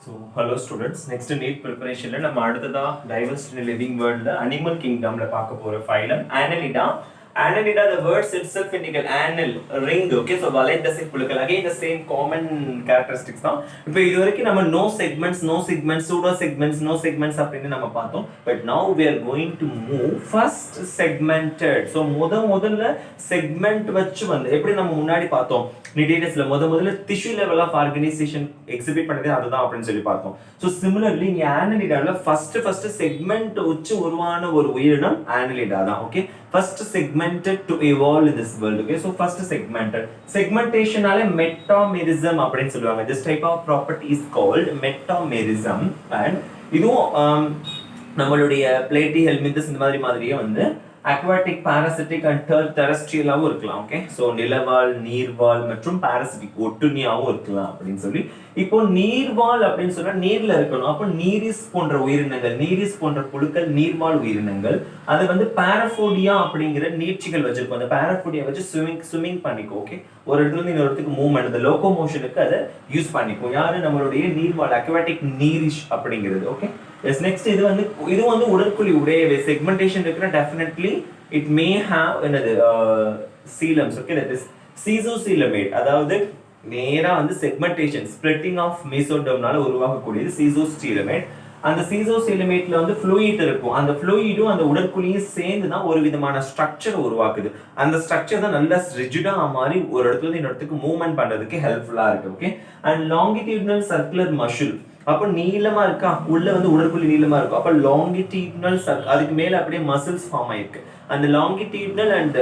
So, hello students. Next NEET preparation la நம்ம அடுத்ததா Diversity in Living World ல Animal Kingdom ல பார்க்க போற phylum Annelida. Annelida, the words itself indicate annel, ring. Okay, so வலைத்தசை புழுக்கள் again the same common characteristics தான். இப்போ இது வரைக்கும் நம்ம no segments, pseudo segments, no segments அப்படின்னு நம்ம பார்த்தோம். But now we are going to move first segmented. So முதல்ல segment வச்சு வந்து எப்படி நம்ம முன்னாடி பார்த்தோம் டீடைல்ஸ்ல முதல்ல tissue level of organization exhibit பண்ணதே அதுதான் அப்படின்னு சொல்லி பார்த்தோம். So similarly இங்க Annelida first segment வச்சு உருவான ஒரு உயிரினம் Annelida தான். Okay, first segmented to evolve in this world. Okay, so first segmented. Segmentation ஆல metamerism அப்படின்னு சொல்லுவாங்க. This type of property is called metamerism. And இதுவும் நம்மளுடைய பிளேட்டி ஹெல்மின்தஸ் இந்த மாதிரியே வந்து aquatic, parasitic and terrestrial ஆவும் இருக்கலாம். ஓகே, சோ நிலவாழ், நீர்வாழ் மற்றும் parasitic ஒட்டுண்ணியாவும் இருக்கலாம் அப்படின்னு சொல்லி. இப்போ நீர்வாழ் அப்படின்னு சொன்னா நீர்ல இருக்கணும். அப்போ நீரிஸ் போன்ற உயிரினங்கள், நீரிஸ் போன்ற புழுக்கள் நீர்வாழ் உயிரினங்கள். அது வந்து பாராஃபோடியா அப்படிங்கிற நீட்சிகள் வச்சிருக்கும். அந்த பாராஃபோடியா வச்சு ஸ்விமிங் பண்ணிக்கும். ஓகே, ஒரு இடத்துல இருந்து இன்னொரு இடத்துக்கு மூவ்மெண்ட், அந்த லோகோமோஷனுக்கு அதை யூஸ் பண்ணிக்கும். யாரு? நம்மளுடைய நீர்வாழ், அக்வாட்டிக் நீரிஷ் அப்படிங்கிறது. Okay, S. நெக்ஸ்ட் இது வந்து உடற்குழி உடையவே செக்மெண்டேஷன் இருக்குன்னா டெஃபினெட்லி இட் மே ஹேவ் என்னது coeloms. Okay, that is schizocoelomate. அதாவது நேரா வந்து செக்மெண்டேஷன் ஸ்ப்ளிட்டிங் ஆஃப் மீசோடர்ம்னால உருவாக்கக்கூடியது சீசோஸ்டீலமேட். அந்த சீசோசீலமேட்ல வந்து ஃப்ளூயிட் இருக்கும். அந்த ஃப்ளூயிடும் அந்த உடற்குழியும் சேர்ந்து தான் ஒரு விதமான ஸ்ட்ரக்சர் உருவாக்குது. அந்த ஸ்ட்ரக்சர் தான் நல்லா ரிஜிடா மாதிரி ஒரு இடத்துல இருந்து இன்னொரு இடத்துக்கு மூவ்மெண்ட் பண்றதுக்கு ஹெல்ப்ஃபுல்லா இருக்கு. Okay, and longitudinal circular muscle. அப்போ நீளமா இருக்கா, உள்ள வந்து உடற்குழி நீளமா இருக்கும். அப்ப லாங்கிடியூடினல் அதுக்கு மேல அப்படியே மசில்ஸ் ஃபார்ம் ஆயிருக்கு. அந்த லாங்கிடியூடினல் அண்ட்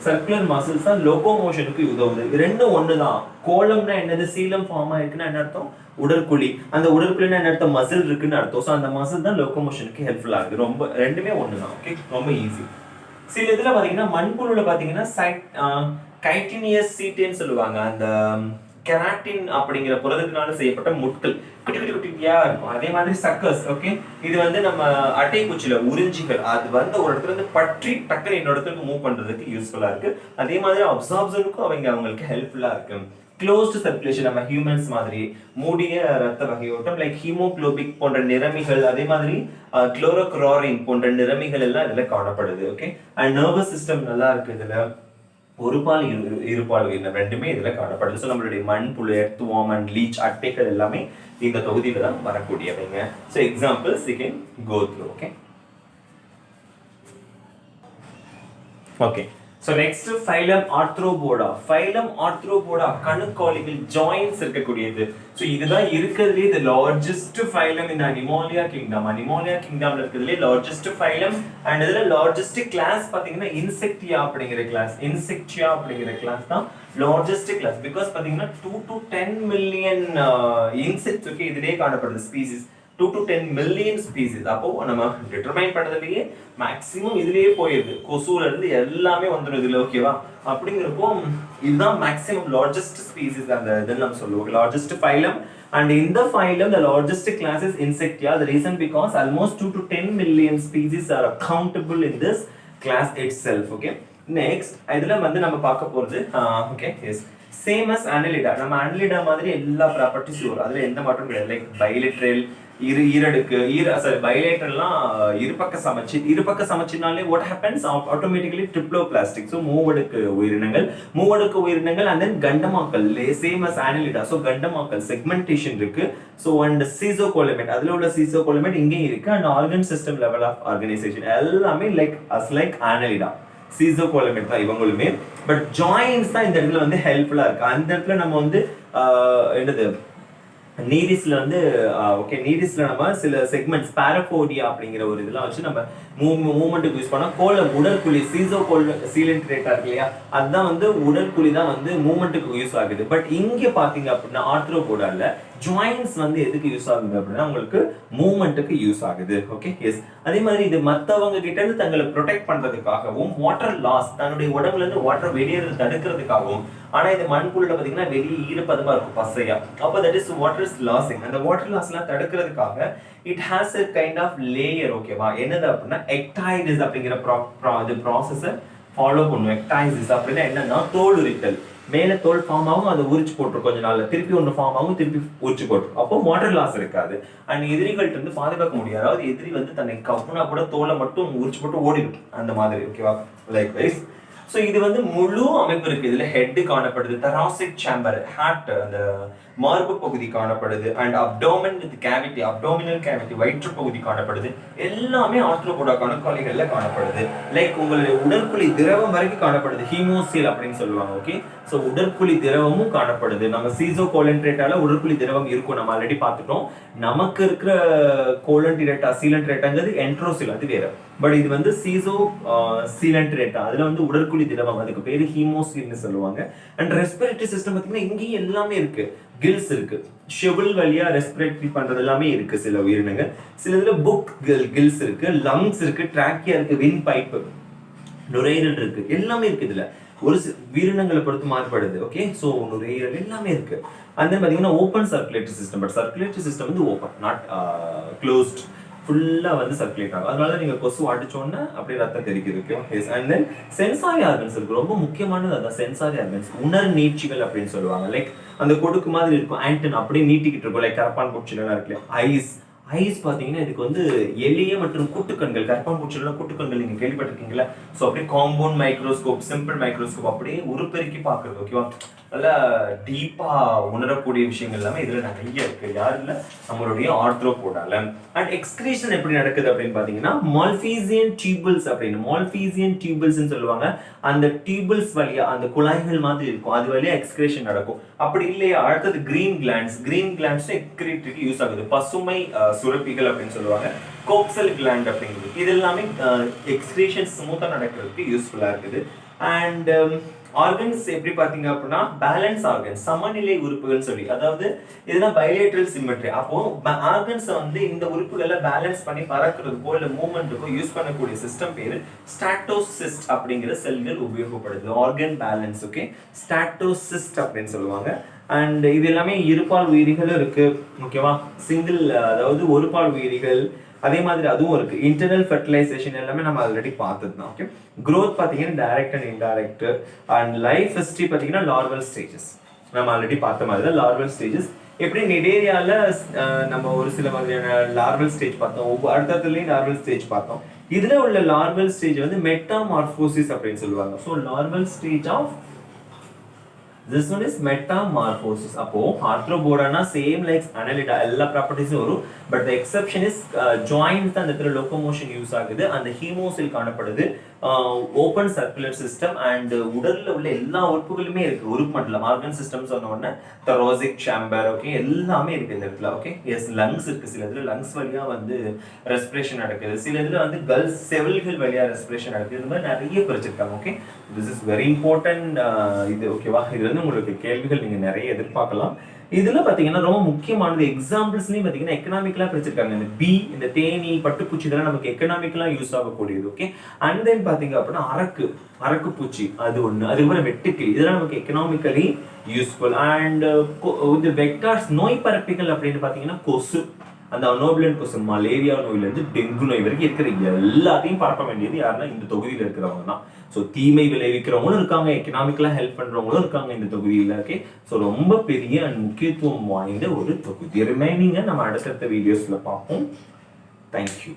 சர்க்குலர் மசில்ஸ் தான் லோகோமோஷனுக்கு உதவுது. ரெண்டும் ஒண்ணுதான். கோலம்னா என்னது? சீலம் ஃபார்ம் ஆயிருக்குன்னா என்ன அர்த்தம்? உடற்குழி. அந்த உடற்குழினா என்ன அர்த்தம்? மசில் இருக்குன்னு அர்த்தம். ஸோ அந்த மசில் தான் லோகோமோஷனுக்கு ஹெல்ப்ஃபுல்லா இருக்கு. ரொம்ப ரெண்டுமே ஒண்ணுதான். ஓகே, ரொம்ப ஈஸி. சில இதுல பாத்தீங்கன்னா மண்புழுல பாத்தீங்கன்னா கைட்டினியஸ் சீட்டேன்னு சொல்லுவாங்க. அந்த கெராட்டின் அப்படிங்கிற புரதத்தினால செய்யப்பட்ட முட்கள் குட்டி குட்டியா இருக்கும். அதே மாதிரி சக்கர்ஸ். ஓகே, இது வந்து நம்ம அட்டை குச்சில உறிஞ்சிகள், அது வந்து ஒரு இடத்துல இருந்து பற்றி டக்குனு இன்னொரு இடத்துக்கு மூவ் பண்றதுக்கு யூஸ்ஃபுல்லா இருக்கு. அதே மாதிரி அப்சார்ப்ஷனுக்கும் அவங்களுக்கு ஹெல்ப்ஃபுல்லா இருக்கு. க்ளோஸ்டு சர்க்குலேஷன், நம்ம ஹியூமன்ஸ் மாதிரி மூடிய ரத்த வகையோட்டம், லைக் ஹீமோகுளோபிக் போன்ற நிறமிகள், அதே மாதிரி குளோரோக்ளோரின் போன்ற நிறமிகள் எல்லாம் இதுல காணப்படுது. ஓகே, அண்ட் நர்வஸ் சிஸ்டம் நல்லா இருக்கு. இதுல ஒரு பால் இருபால் உயிரினம் ரெண்டுமே இதுல காணப்படுது. ஸோ நம்மளுடைய மண்புழு, எர்த்வார்ம் அண்ட் லீச் அட்டைகள் எல்லாமே இந்த தொகுதியில தான் வரக்கூடியவைங்க. So examples you can go through. Okay okay so next phylum Arthropoda. Phylum Arthropoda கணுக்காலிகள், ஜாயின்ஸ் இருக்கக்கூடியது. ஸோ இதுதான் இருக்கிறதுலே இது லார்ஜஸ்ட் ஃபைலம் இந்த அனிமோலியா கிங்டம். அனிமோலியா கிங்டம்ல இருக்கிறதுலே லார்ஜஸ்ட் ஃபைலம். அண்ட் இதுல லார்ஜஸ்ட் கிளாஸ் பாத்தீங்கன்னா இன்செக்டியா அப்படிங்கிற கிளாஸ். இன்செக்டியா அப்படிங்கிற கிளாஸ் தான் லார்ஜஸ்ட் கிளாஸ். பிகாஸ் பாத்தீங்கன்னா 2 to 10 million இன்செக்ட்ஸ் ஓகே இதுலயே காணப்படுது ஸ்பீசிஸ். 2 to 10 million species. அப்போ நம்ம டிட்டர்மைன் பண்ணதுலயே மேக்ஸிமம் இதுலயே போயிருது. கொசுல இருந்து எல்லாமே வந்துடும் இதுல. ஓகேவா? அப்படிங்கிறப்போ இதுதான் மேக்ஸிமம் லார்ஜஸ்ட் ஸ்பீசிஸ். அந்த இதில் நம்ம சொல்லுவோம் largest phylum. And in the phylum, the largest class is Insectia. The reason because almost 2 to 10 million species are accountable in this class itself. Okay. Next, இதுல வந்து நம்ம பார்க்க போறது okay yes same as Annelida. நம்ம Annelida மாதிரி எல்லா properties வரும். அதுல எந்த மாற்றமும் கிடையாது. லைக் பைலேட்ரல், ஈரடுக்கு, பைலேட்ரல்லாம் இருபக்க சமச்சீர்னாலே what happens automatically triploplastic. so மூவடுக்கு உயிரினங்கள் and then கண்டமாக்கல் same as Annelida. so கண்டமாக்கல் segmentation இருக்கு. so and சீசோகோலமேட், அதுல உள்ள சீசோகோலமேட் இங்கே இருக்கு. and organ system level of organization எல்லாமே like Annelida. சீசோகோலமேட் தான் இவங்களுமே. பட் ஜாயின்ஸ் தான் இந்த இடத்துல வந்து ஹெல்ப்ஃபுல்லா இருக்கு. அந்த இடத்துல நம்ம வந்து என்னது நீரிஸ்ல வந்து ஓகே நீரிஸ்ல நம்ம சில செக்மெண்ட்ஸ் பாராபோடியா அப்படிங்கிற ஒரு இதெல்லாம் வச்சு நம்ம மூவ்மெண்ட்டுக்கு யூஸ் பண்ணா கோலம் உடற்குழி சீலன்ட்ரேட்டா இருக்கு இல்லையா, அதுதான் வந்து உடற்குழி தான் வந்து மூவ்மெண்ட்டுக்கு யூஸ் ஆகுது. பட் இங்க பாத்தீங்க அப்படின்னா ஆர்த்ரோபோடால ஜாயின்ஸ் வந்து எதுக்கு யூஸ் ஆகுது அப்படின்னா உங்களுக்கு மூவ்மெண்ட்டுக்கு யூஸ் ஆகுது. Okay yes. அதே மாதிரி இது மற்றவங்க கிட்ட இருந்து தங்களை ப்ரொடெக்ட் பண்றதுக்காகவும், வாட்டர் லாஸ் தன்னுடைய உடம்புல இருந்து வாட்டர் வெளியேறது தடுக்கிறதுக்காகவும். ஆனா இது மண்புழுல பாத்தீங்கன்னா வெளியே ஈரப்பதமா இருக்கும் பசையா. அப்போ that is water is losing. அந்த வாட்டர் லாஸ் எல்லாம் தடுக்கிறதுக்காக it has a kind of layer. ஓகேவா? என்னது அப்படின்னா எக்டைசிஸ் அப்படிங்கிற ப்ராசஸை ஃபாலோ பண்ணும். எக்டைசிஸ் அப்படின்னா என்னன்னா தோல் உரித்தல். மேல தோல் ஃபார்ம் ஆகும், அதை உரிச்சு போட்டுரும் கொஞ்ச நாள்ல, திருப்பி ஒன்று ஃபார்ம் ஆகும், திருப்பி உரிச்சு போட்டுரும். அப்போ வாட்டர் லாஸ் இருக்காது அண்ட் எதிரிகள்ட்ட இருந்து பாதுகாக்க முடியாது. அதாவது எதிரி வந்து தன்னை கவுனா கூட தோலை மட்டும் உரிச்சு போட்டு ஓடிடும் அந்த மாதிரி. ஓகேவா? லைக் வைஸ் ஸோ இது வந்து முழு அமைப்பு இருக்கு. இதுல ஹெட் காணப்படுது, தராசிக் சேம்பர், ஹார்ட் அந்த மார்பு பகுதி காணப்படுது, and abdomen with cavity, abdominal cavity வயிற்று பகுதி காணப்படுது. எல்லாமே ஆர்த்ரோபோடா கணுக்காலிகள்ல காணப்படுது. லைக் உங்களுடைய உடற்குழி திரவம் வரைக்கும் காணப்படுது, ஹீமோசில் அப்படின்னு சொல்லுவாங்க. ஓகே, ஸோ உடற்குழி திரவமும் காணப்படுது. நம்ம சீசோ கோலன்ட்ரேட்டால உடற்குழி திரவம் இருக்கும், நம்ம ஆல்ரெடி பார்த்துட்டோம். நமக்கு இருக்கிற கோலன்ட்ரேட்டா சீலன்ட்ரேட்டாங்கிறது என்ட்ரோசில், அது வேற. பட் இது வந்து சீசோ சீலன்ட்ரேட்டா, அதுல வந்து உடற்குழி திரவம், அதுக்கு பேரு ஹீமோசில்னு சொல்லுவாங்க. அண்ட் ரெஸ்பிரேட்டரி சிஸ்டம் பார்த்தீங்கன்னா இங்கேயும் எல்லாமே இருக்கு. கில்ஸ் இருக்கு, ஷெவில் வழியா ரெஸ்பிரேட்டரி பண்றது எல்லாமே இருக்கு சில உயிரினங்கள். சில இதுல புக் கில்ஸ் இருக்கு, லங்ஸ் இருக்கு, ட்ராக்கியா இருக்கு, வின் பைப், நுரையீரல் இருக்கு, எல்லாமே இருக்கு. இதுல ஒரு உயிரினங்களை பொறுத்து மாறுபடுது. ஓகே, ஸோ நுரையீரல் எல்லாமே இருக்கு. அந்த பாத்தீங்கன்னா open circulatory system. But circulatory system வந்து ஓப்பன், நாட் க்ளோஸ்ட், ஃபுல்லா வந்து சர்க்குலேட் ஆகும். அதனால நீங்க கொசு அடிச்சோன்னா அப்படியே ரத்தம் தெரிக்குது. Okay, and then sensory organs இருக்கு, ரொம்ப முக்கியமானது அதான் சென்சாரி ஆர்கன்ஸ். உணர் நீட்சிகள் அப்படின்னு சொல்லுவாங்க. லைக் அந்த கொடுக்கு மாதிரி இருக்கும், ஆன்டன் அப்படியே நீட்டிக்கிட்டு இருக்கும், லைக் கரப்பான் பூச்சிலாம் இருக்கு. ஐஸ் பாத்தீங்கன்னா இதுக்கு வந்து எளிய மற்றும் கூட்டுக்கண்கள், கரப்பான் பூச்சிலாம் கூட்டுக்கண்கள் நீங்க கேள்விப்பட்டிருக்கீங்களா? ஸோ அப்படியே காம்பவுண்ட் மைக்ரோஸ்கோப், சிம்பிள் மைக்ரோஸ்கோப் அப்படியே உருப்பெருக்கி பாக்குறது. ஓகேவா? நல்லா டீப்பா உணரக்கூடிய விஷயங்கள் எல்லாமே இதுல நிறைய இருக்கு. யாருல? நம்மளுடைய ஆர்த்ரோபோடால. அண்ட் எக்ஸ்கிரீஷன் எப்படி நடக்குது அப்படின்னு பாத்தீங்கன்னா மால்பீசியன் டியூபிள்ஸ் அப்படின்னு, மால்பீசியன் டியூபிள்ஸ் சொல்லுவாங்க. அந்த டியூபிள்ஸ் வழியா, அந்த குழாய்கள் மாதிரி இருக்கும், அது வழியா எக்ஸ்கிரீஷன் நடக்கும். அப்படி இல்லையா அடுத்தது கிரீன் கிளாண்ட்ஸ். கிரீன் கிளாண்ட்ஸ் எக்ஸ்கிரீட்டரிக்கு யூஸ் ஆகுது, பசுமை சுரப்பிகள் அப்படின்னு சொல்லுவாங்க. கோக்சல் கிளாண்ட் அப்படிங்கிறது, இது எல்லாமே எக்ஸ்கிரீஷன் ஸ்மூத்தா நடக்கிறதுக்கு யூஸ்ஃபுல்லா இருக்குது. அண்ட் ஆர்கன்ஸ் எப்படி பாத்தீங்க அப்படின்னா பேலன்ஸ் ஆர்கன்ஸ், சமநிலை உறுப்புகள் சொல்லி, அதாவது இதெல்லாம் பைலேட்ரல் சிமெட்ரி. அப்போ ஆர்கன்ஸ் வந்து இந்த உறுப்புகளை பேலன்ஸ் பண்ணி பறக்கிறதுக்கோ இல்ல மூவ்மெண்ட்டுக்கோ யூஸ் பண்ணக்கூடிய சிஸ்டம் பேரு ஸ்டாட்டோசிஸ்ட் அப்படிங்கிற செல்கள் உபயோகப்படுது. Organ balance. ஓகே, ஸ்டாட்டோசிஸ்ட் அப்படின்னு சொல்லுவாங்க. அண்ட் இது எல்லாமே இருபால் உயிரிகளும் இருக்கு. ஓகேவா? சிங்கிள், அதாவது ஒரு பால் உயிரிகள், அதே மாதிரி அதுவும் இருக்கு. இன்டர்னல் ஃபெர்டிலைசேஷன் எல்லாமே நம்ம ஆல்ரெடி பார்த்தது தான். ஓகே, growth பாத்தீங்கன்னா direct and indirect. And life history பாத்தீங்கன்னா லார்வல் ஸ்டேஜஸ், நம்ம ஆல்ரெடி பார்த்த மாதிரி தான் லார்வல் ஸ்டேஜஸ். எப்படி நிடேரியால நம்ம ஒரு சில மாதிரியான லார்வல் ஸ்டேஜ் பார்த்தோம், அடுத்ததுலயும் லார்வல் ஸ்டேஜ் பார்த்தோம். இதுல உள்ள லார்வல் ஸ்டேஜ் வந்து மெட்டாமார்போசிஸ் அப்படின்னு சொல்லுவாங்க. So larval stage of this one is metamorphosis. அப்போ arthropoda same like annelida எல்லா ப்ராப்பர்ட்டிஸும் வரும். But the exception is joints தான் இந்த லோகோமோஷன் யூஸ் ஆகுது. அந்த ஹீமோசில் காணப்படுது, ஓப்பன் சர்க்குலர் சிஸ்டம். அண்ட் உடல்ல உள்ள எல்லா உறுப்புகளுமே இருக்கு. உறுப்பு மட்டும் ஆர்கன் சிஸ்டம் சொன்ன உடனே தராசிக் சேம்பர், ஓகே, எல்லாமே இருக்கு இந்த இடத்துல. ஓகே, எஸ், லங்ஸ் இருக்கு. சில இதுல லங்ஸ் வழியா வந்து ரெஸ்பிரேஷன் நடக்குது, சில இதுல வந்து கல்ஸ் செவில்கள் வழியா ரெஸ்பிரேஷன் நடக்குது. இந்த மாதிரி நிறைய பிரிச்சிருக்காங்க. Okay, this is very important. இது ஓகேவா? இது வந்து உங்களுக்கு கேள்விகள் நீங்க நிறைய எதிர்பார்க்கலாம். இதுல பாத்தீங்கன்னா ரொம்ப முக்கியமானது எக்ஸாம்பிள்ஸ்லயும் பாத்தீங்கன்னா எக்கனாமிக்கலா பிரிச்சிருக்காங்க. இந்த பி, இந்த தேனி, பட்டுப்பூச்சி இதெல்லாம் நமக்கு எக்கனாமிக்கலா யூஸ் ஆகக்கூடியது. ஓகே, அண்ட் தென் பாத்தீங்க அப்படின்னா அரக்கு பூச்சி அது ஒண்ணு, அதுக்கப்புறம் வெட்டுக்கிளி, இதெல்லாம் நமக்கு எக்கனாமிக்கலி யூஸ்ஃபுல். அண்ட் இந்த வெக்டார்ஸ், நோய் பரப்பிகள் அப்படின்னு பாத்தீங்கன்னா கொசு, அந்த அனோபிலன் கொசு, மலேரியா நோயில இருந்து டெங்கு நோய் வரைக்கும் இருக்கிற எல்லாத்தையும் பரப்ப வேண்டியது யாருன்னா இந்த தொகுதியில இருக்கிறவங்க தான். ஸோ தீமை விளைவிக்கிறவங்களும் இருக்காங்க, எக்கனாமிக்கலா ஹெல்ப் பண்றவங்களும் இருக்காங்க இந்த தொகுதியில. ஓகே, ஸோ ரொம்ப பெரிய அண்ட் முக்கியத்துவம் வாய்ந்த ஒரு தொகுதி. ரிமைனிங்க நம்ம அடுத்தடுத்த வீடியோஸ்ல பார்ப்போம். தேங்க்யூ.